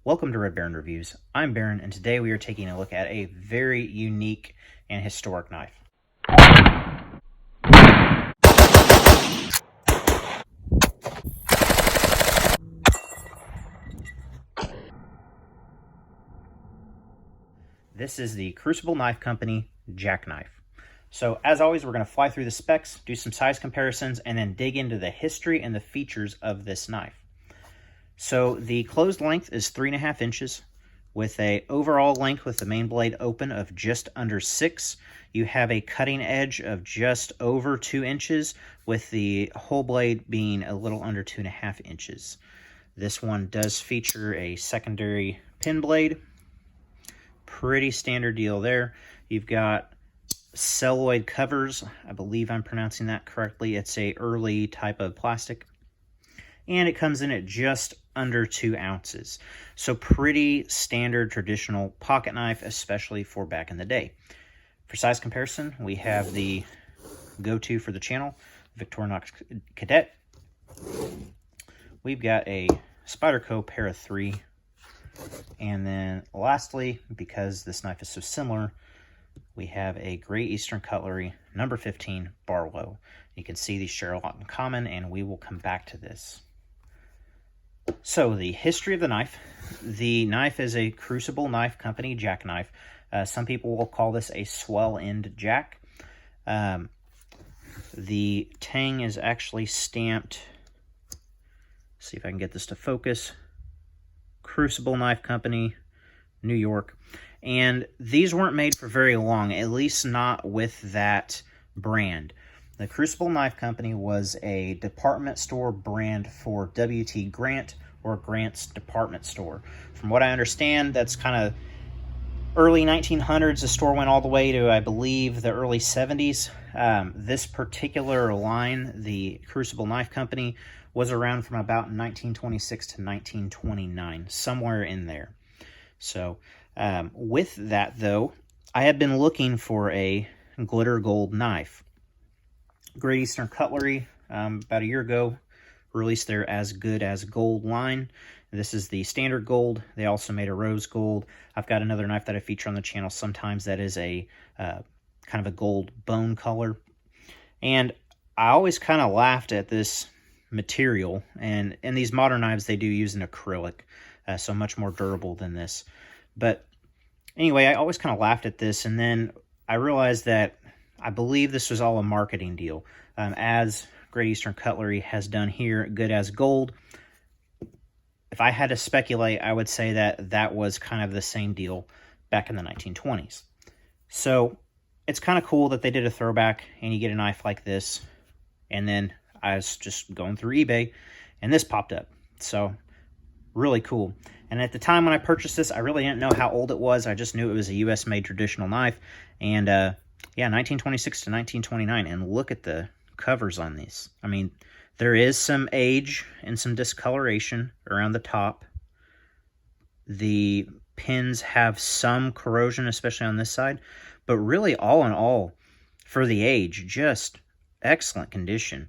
Welcome to Red Barron Reviews. I'm Barron, and today we are taking a look at a very unique and historic knife. This is the Crucible Knife Company Jackknife. So as always, we're going to fly through the specs, do some size comparisons, and then dig into the history and the features of this knife. So the closed length is 3.5 inches with a overall length with the main blade open of just under 6. You have a cutting edge of just over 2 inches with the whole blade being a little under 2.5 inches. This one does feature a secondary pin blade. Pretty standard deal there. You've got celluloid covers. I believe I'm pronouncing that correctly. It's a early type of plastic. And it comes in at just under 2 ounces. So pretty standard traditional pocket knife, especially for back in the day. For size comparison, we have the go-to for the channel, Victorinox Cadet. We've got a Spyderco Para 3. And then lastly, because this knife is so similar, we have a Great Eastern Cutlery number 15 Barlow. You can see these share a lot in common, and we will come back to this. So the history of the knife. The knife is a Crucible Knife Company jackknife. Some people will call this a swell end jack. The tang is actually stamped, see if I can get this to focus, Crucible Knife Company, New York. And these weren't made for very long, at least not with that brand. The Crucible Knife Company was a department store brand for W.T. Grant, or Grant's department store. From what I understand, that's kind of early 1900s. The store went all the way to, I believe, the early 70s. This particular line, the Crucible Knife Company, was around from about 1926 to 1929, somewhere in there. So with that, though, I have been looking for a glitter gold knife. Great Eastern Cutlery, about a year ago, released their As Good As Gold line. This is the standard gold. They also made a rose gold. I've got another knife that I feature on the channel sometimes that is a kind of a gold bone color. And I always kind of laughed at this material. And in these modern knives, they do use an acrylic, so much more durable than this. But anyway, I always kind of laughed at this, and then I realized that I believe this was all a marketing deal, as Great Eastern Cutlery has done here, Good As Gold. If I had to speculate, I would say that that was kind of the same deal back in the 1920s. So it's kind of cool that they did a throwback and you get a knife like this. And then I was just going through eBay and this popped up. So really cool. And at the time when I purchased this, I really didn't know how old it was. I just knew it was a US made traditional knife. And yeah, 1926 to 1929. And look at the covers on these. I mean, there is some age and some discoloration around the top. The pins have some corrosion, especially on this side, but really all in all, for the age, just excellent condition.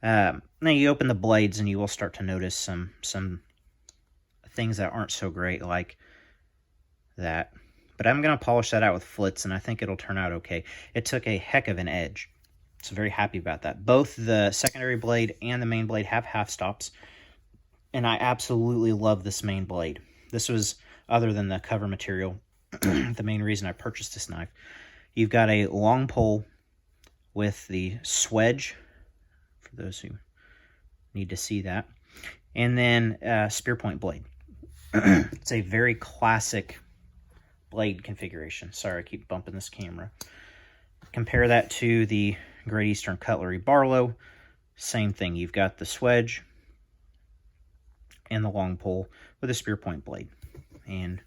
Now you open the blades and you will start to notice some things that aren't so great, like that. But I'm going to polish that out with flits, and I think it'll turn out okay. It took a heck of an edge. So very happy about that. Both the secondary blade and the main blade have half stops, and I absolutely love this main blade. This was, other than the cover material, the main reason I purchased this knife. You've got a long pole with the swedge, for those who need to see that, and then spear point blade. It's a very classic blade configuration. Sorry, I keep bumping this camera. Compare that to the Great Eastern Cutlery Barlow. Same thing. You've got the swedge and the long pole with a spear point blade. And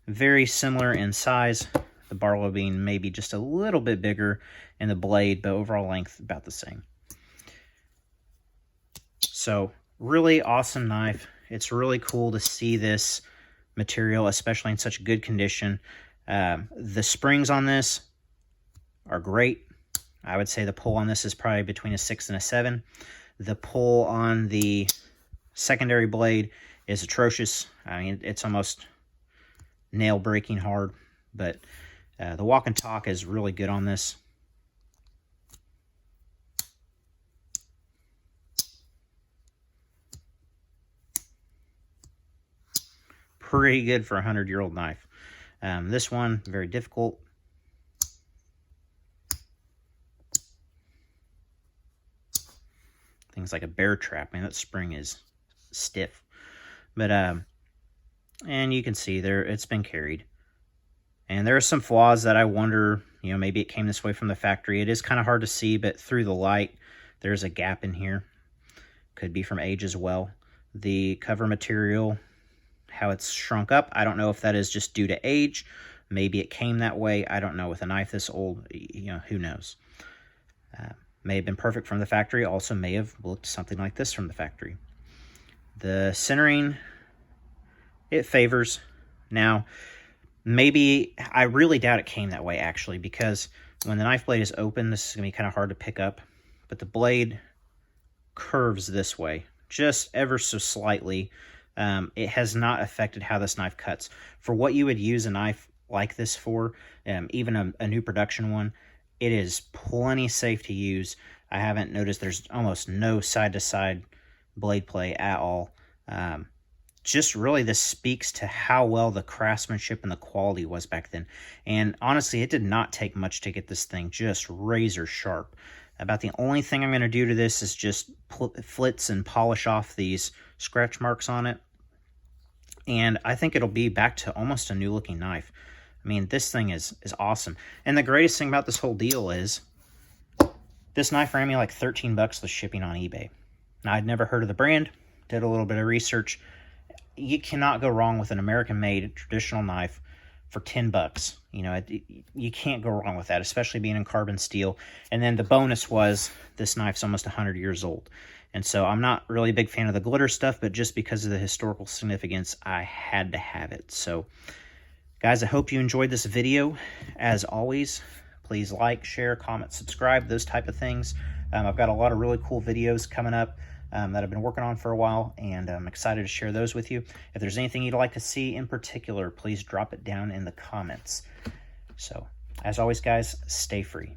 very similar in size. The Barlow being maybe just a little bit bigger in the blade, but overall length about the same. So really awesome knife. It's really cool to see this material, especially in such good condition. The springs on this are great. I would say the pull on this is probably between a 6 and a 7. The pull on the secondary blade is atrocious. I mean, it's almost nail-breaking hard, but the walk and talk is really good on this. Pretty good for a 100-year-old knife. This one, very difficult. Things like a bear trap, man, that spring is stiff. But, and you can see there, it's been carried. And there are some flaws that I wonder, you know, maybe it came this way from the factory. It is kind of hard to see, but through the light, there's a gap in here. Could be from age as well. The cover material, how it's shrunk up, I don't know if that is just due to age. Maybe it came that way. I don't know. With a knife this old, you know, who knows. May have been perfect from the factory. Also may have looked something like this from the factory. The centering, it favors. Now, maybe, I really doubt it came that way, actually, because when the knife blade is open, this is going to be kind of hard to pick up. But the blade curves this way, just ever so slightly. It has not affected how this knife cuts. For what you would use a knife like this for, even a new production one, it is plenty safe to use. I haven't noticed there's almost no side-to-side blade play at all. Just really this speaks to how well the craftsmanship and the quality was back then. And honestly, it did not take much to get this thing just razor sharp. About the only thing I'm going to do to this is just flitz and polish off these scratch marks on it. And I think it'll be back to almost a new looking knife. I mean, this thing is awesome. And the greatest thing about this whole deal is this knife ran me like 13 bucks with shipping on eBay. Now, I'd never heard of the brand, did a little bit of research. You cannot go wrong with an American-made traditional knife for 10 bucks. You know, you can't go wrong with that, especially being in carbon steel. And then the bonus was this knife's almost 100 years old. And so I'm not really a big fan of the glitter stuff, but just because of the historical significance, I had to have it. So, guys, I hope you enjoyed this video. As always, please like, share, comment, subscribe, those type of things. I've got a lot of really cool videos coming up that I've been working on for a while, and I'm excited to share those with you. If there's anything you'd like to see in particular, please drop it down in the comments. So, as always, guys, stay free.